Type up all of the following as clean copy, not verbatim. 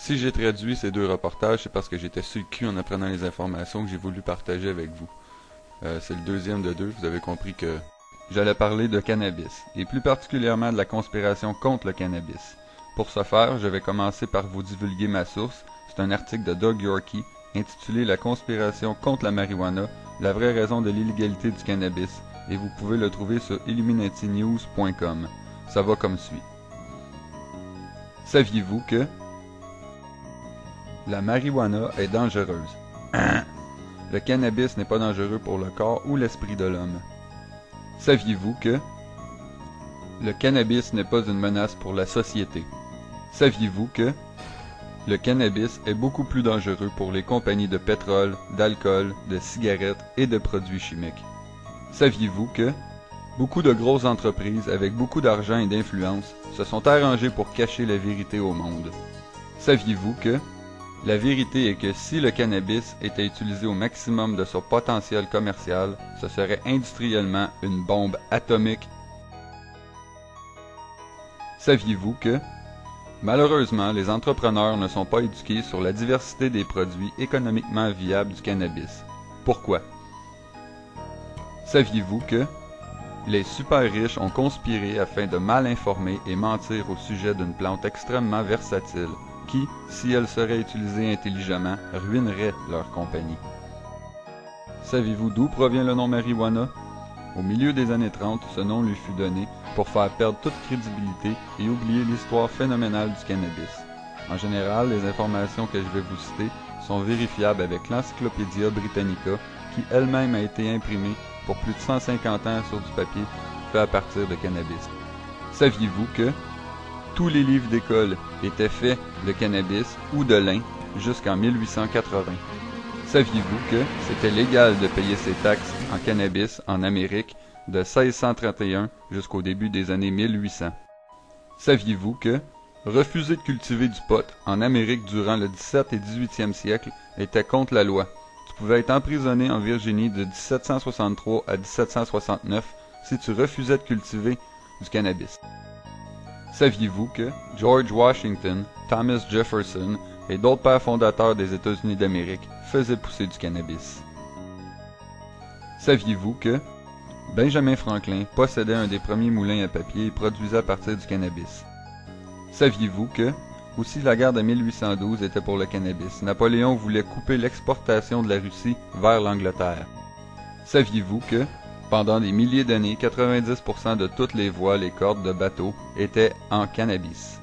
Si j'ai traduit ces deux reportages, c'est parce que j'étais sur le cul en apprenant les informations que j'ai voulu partager avec vous. C'est le deuxième de deux, vous avez compris que j'allais parler de cannabis, et plus particulièrement de la conspiration contre le cannabis. Pour ce faire, je vais commencer par vous divulguer ma source. C'est un article de Doug Yorkey, intitulé « La conspiration contre la marijuana, la vraie raison de l'illégalité du cannabis », et vous pouvez le trouver sur illuminatinews.com. Ça va comme suit. Saviez-vous que la marijuana est dangereuse? Le cannabis n'est pas dangereux pour le corps ou l'esprit de l'homme. Saviez-vous que le cannabis n'est pas une menace pour la société? Saviez-vous que le cannabis est beaucoup plus dangereux pour les compagnies de pétrole, d'alcool, de cigarettes et de produits chimiques? Saviez-vous que beaucoup de grosses entreprises avec beaucoup d'argent et d'influence se sont arrangées pour cacher la vérité au monde? Saviez-vous que la vérité est que si le cannabis était utilisé au maximum de son potentiel commercial, ce serait industriellement une bombe atomique? Saviez-vous que malheureusement, les entrepreneurs ne sont pas éduqués sur la diversité des produits économiquement viables du cannabis? Pourquoi? Saviez-vous que les super riches ont conspiré afin de mal informer et mentir au sujet d'une plante extrêmement versatile qui, si elle serait utilisée intelligemment, ruinerait leur compagnie? Savez-vous d'où provient le nom marijuana? Au milieu des années 30, ce nom lui fut donné pour faire perdre toute crédibilité et oublier l'histoire phénoménale du cannabis. En général, les informations que je vais vous citer sont vérifiables avec l'Encyclopædia Britannica, qui elle-même a été imprimée pour plus de 150 ans sur du papier fait à partir de cannabis. Saviez-vous que tous les livres d'école étaient faits de cannabis ou de lin jusqu'en 1880? Saviez-vous que c'était légal de payer ses taxes en cannabis en Amérique de 1631 jusqu'au début des années 1800? Saviez-vous que refuser de cultiver du pot en Amérique durant le 17 et 18e siècle était contre la loi? Tu pouvais être emprisonné en Virginie de 1763 à 1769 si tu refusais de cultiver du cannabis. Saviez-vous que George Washington, Thomas Jefferson et d'autres pères fondateurs des États-Unis d'Amérique faisaient pousser du cannabis? Saviez-vous que Benjamin Franklin possédait un des premiers moulins à papier et produisait à partir du cannabis? Saviez-vous que aussi la guerre de 1812 était pour le cannabis? Napoléon voulait couper l'exportation de la Russie vers l'Angleterre. Saviez-vous que pendant des milliers d'années, 90% de toutes les voiles et cordes de bateaux étaient en cannabis?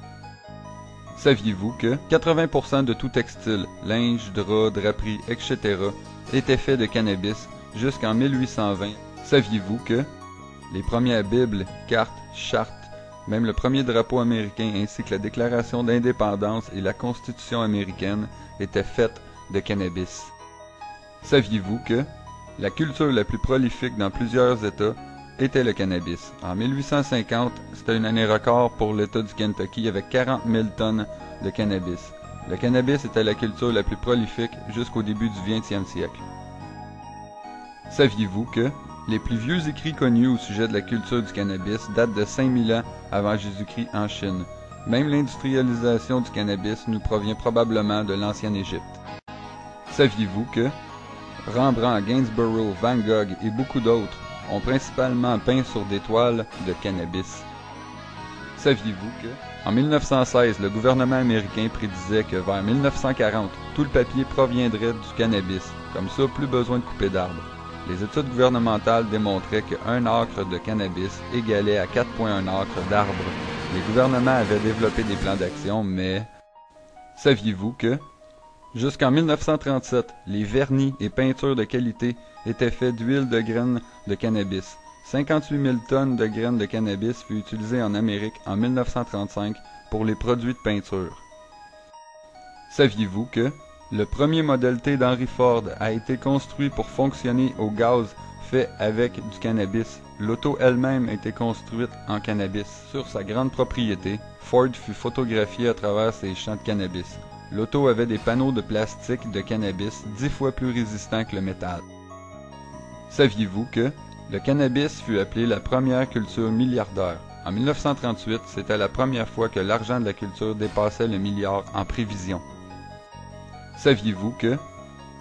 Saviez-vous que 80% de tout textile, linge, drap, draperie, etc. était fait de cannabis jusqu'en 1820? Saviez-vous que les premières Bibles, cartes, chartes, même le premier drapeau américain ainsi que la Déclaration d'indépendance et la Constitution américaine étaient faites de cannabis? Saviez-vous que la culture la plus prolifique dans plusieurs États était le cannabis? En 1850, c'était une année record pour l'État du Kentucky avec 40 000 tonnes de cannabis. Le cannabis était la culture la plus prolifique jusqu'au début du 20e siècle. Saviez-vous que les plus vieux écrits connus au sujet de la culture du cannabis datent de 5000 ans avant Jésus-Christ en Chine? Même l'industrialisation du cannabis nous provient probablement de l'ancienne Égypte. Saviez-vous que Rembrandt, Gainsborough, Van Gogh et beaucoup d'autres ont principalement peint sur des toiles de cannabis? Saviez-vous que en 1916, le gouvernement américain prédisait que vers 1940, tout le papier proviendrait du cannabis, comme ça plus besoin de couper d'arbres? Les études gouvernementales démontraient que 1 acre de cannabis égalait à 4,1 acres d'arbres. Les gouvernements avaient développé des plans d'action, mais saviez-vous que jusqu'en 1937, les vernis et peintures de qualité étaient faits d'huile de graines de cannabis? 58 000 tonnes de graines de cannabis furent utilisées en Amérique en 1935 pour les produits de peinture. Saviez-vous que le premier Model T d'Henry Ford a été construit pour fonctionner au gaz fait avec du cannabis? L'auto elle-même a été construite en cannabis. Sur sa grande propriété, Ford fut photographié à travers ses champs de cannabis. L'auto avait des panneaux de plastique de cannabis 10 fois plus résistants que le métal. Saviez-vous que le cannabis fut appelé la première culture milliardaire? En 1938, c'était la première fois que l'argent de la culture dépassait le milliard en prévision. Saviez-vous que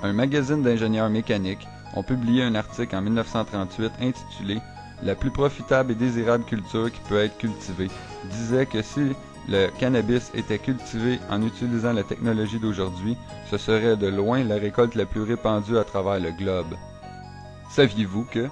un magazine d'ingénieurs mécaniques ont publié un article en 1938 intitulé « La plus profitable et désirable culture qui peut être cultivée » disait que si le cannabis était cultivé en utilisant la technologie d'aujourd'hui, ce serait de loin la récolte la plus répandue à travers le globe. Saviez-vous que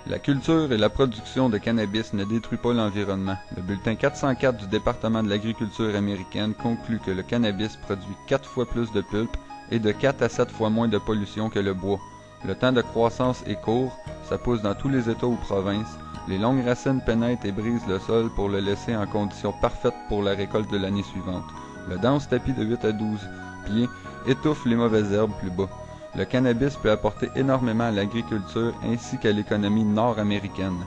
la culture et la production de cannabis ne détruit pas l'environnement? Le bulletin 404 du département de l'agriculture américaine conclut que le cannabis produit 4 fois plus de pulpe et de 4 à 7 fois moins de pollution que le bois. Le temps de croissance est court, ça pousse dans tous les États ou provinces. Les longues racines pénètrent et brisent le sol pour le laisser en condition parfaite pour la récolte de l'année suivante. Le dense tapis de 8 à 12 pieds étouffe les mauvaises herbes plus bas. Le cannabis peut apporter énormément à l'agriculture ainsi qu'à l'économie nord-américaine.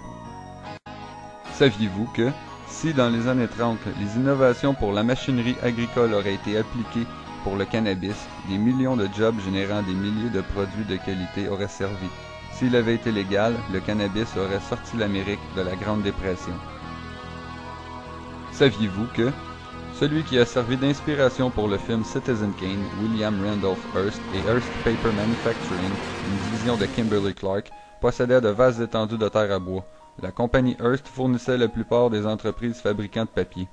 Saviez-vous que, si dans les années 30, les innovations pour la machinerie agricole auraient été appliquées pour le cannabis, des millions de jobs générant des milliers de produits de qualité auraient servi. S'il avait été légal, le cannabis aurait sorti l'Amérique de la Grande Dépression. Saviez-vous que celui qui a servi d'inspiration pour le film Citizen Kane, William Randolph Hearst et Hearst Paper Manufacturing, une division de Kimberly-Clark, possédait de vastes étendues de terre à bois. La compagnie Hearst fournissait la plupart des entreprises fabricants de papier.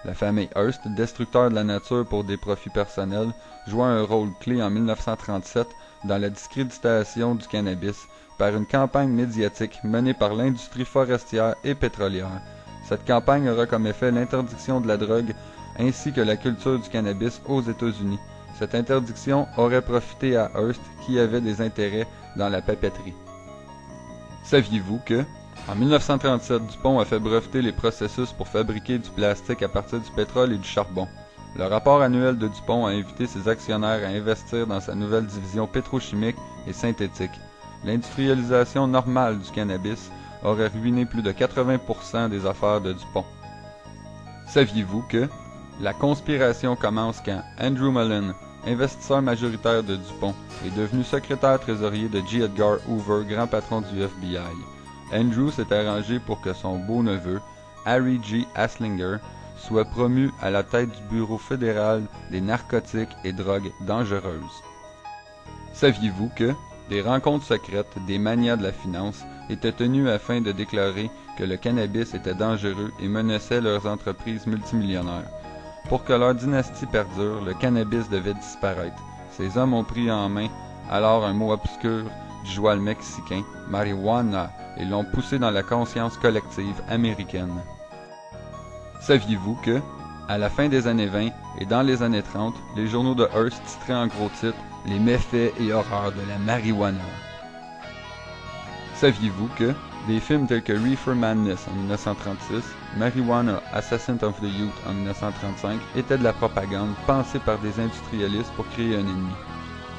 La famille Hearst, destructeur de la nature pour des profits personnels, joua un rôle clé en 1937 dans la discréditation du cannabis par une campagne médiatique menée par l'industrie forestière et pétrolière. Cette campagne aura comme effet l'interdiction de la drogue ainsi que la culture du cannabis aux États-Unis. Cette interdiction aurait profité à Hearst qui avait des intérêts dans la papeterie. Saviez-vous que, en 1937, DuPont a fait breveter les processus pour fabriquer du plastique à partir du pétrole et du charbon. Le rapport annuel de DuPont a invité ses actionnaires à investir dans sa nouvelle division pétrochimique et synthétique. L'industrialisation normale du cannabis aurait ruiné plus de 80% des affaires de DuPont. Saviez-vous que la conspiration commence quand Andrew Mellon, investisseur majoritaire de DuPont, est devenu secrétaire trésorier de J. Edgar Hoover, grand patron du FBI. Andrew s'est arrangé pour que son beau-neveu, Harry G. Anslinger, soit promu à la tête du Bureau fédéral des narcotiques et drogues dangereuses. Saviez-vous que des rencontres secrètes des manias de la finance étaient tenues afin de déclarer que le cannabis était dangereux et menaçait leurs entreprises multimillionnaires? Pour que leur dynastie perdure, le cannabis devait disparaître. Ces hommes ont pris en main alors un mot obscur du joual mexicain, marijuana, et l'ont poussé dans la conscience collective américaine. Saviez-vous que, à la fin des années 20 et dans les années 30, les journaux de Hearst titraient en gros titres « Les méfaits et horreurs de la marijuana ». Saviez-vous que des films tels que Reefer Madness en 1936, Marijuana, Assassin of the Youth en 1935 étaient de la propagande pensée par des industrialistes pour créer un ennemi.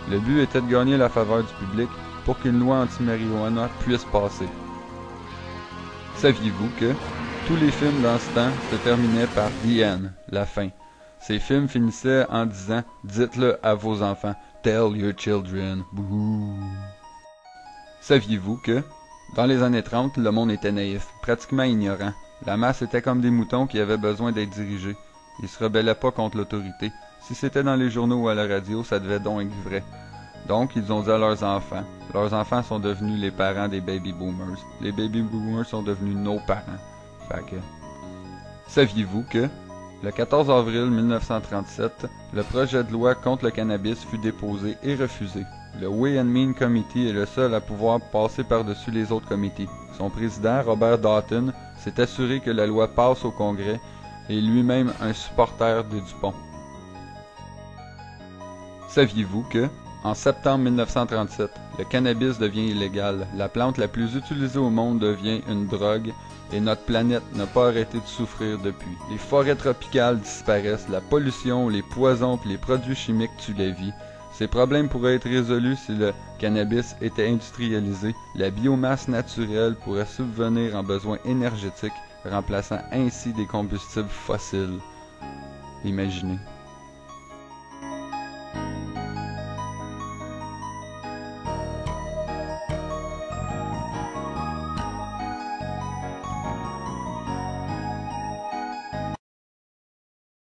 Le but était de gagner la faveur du public pour qu'une loi anti-marijuana puisse passer. Saviez-vous que tous les films dans ce temps se terminaient par « The End », la fin. Ces films finissaient en disant « Dites-le à vos enfants, tell your children, bouhou ». Saviez-vous que, dans les années 30, le monde était naïf, pratiquement ignorant. La masse était comme des moutons qui avaient besoin d'être dirigés. Ils se rebellaient pas contre l'autorité. Si c'était dans les journaux ou à la radio, ça devait donc être vrai. Donc, ils ont dit à leurs enfants. Leurs enfants sont devenus les parents des baby boomers. Les baby boomers sont devenus nos parents. Fait que... Saviez-vous que, le 14 avril 1937, le projet de loi contre le cannabis fut déposé et refusé. Le Way and Mean Committee est le seul à pouvoir passer par-dessus les autres comités. Son président, Robert Doughton, s'est assuré que la loi passe au Congrès et est lui-même un supporter de DuPont. Saviez-vous que, en septembre 1937, le cannabis devient illégal, la plante la plus utilisée au monde devient une drogue et notre planète n'a pas arrêté de souffrir depuis. Les forêts tropicales disparaissent, la pollution, les poisons et les produits chimiques tuent la vie. Ces problèmes pourraient être résolus si le cannabis était industrialisé. La biomasse naturelle pourrait subvenir en besoins énergétiques, remplaçant ainsi des combustibles fossiles. Imaginez.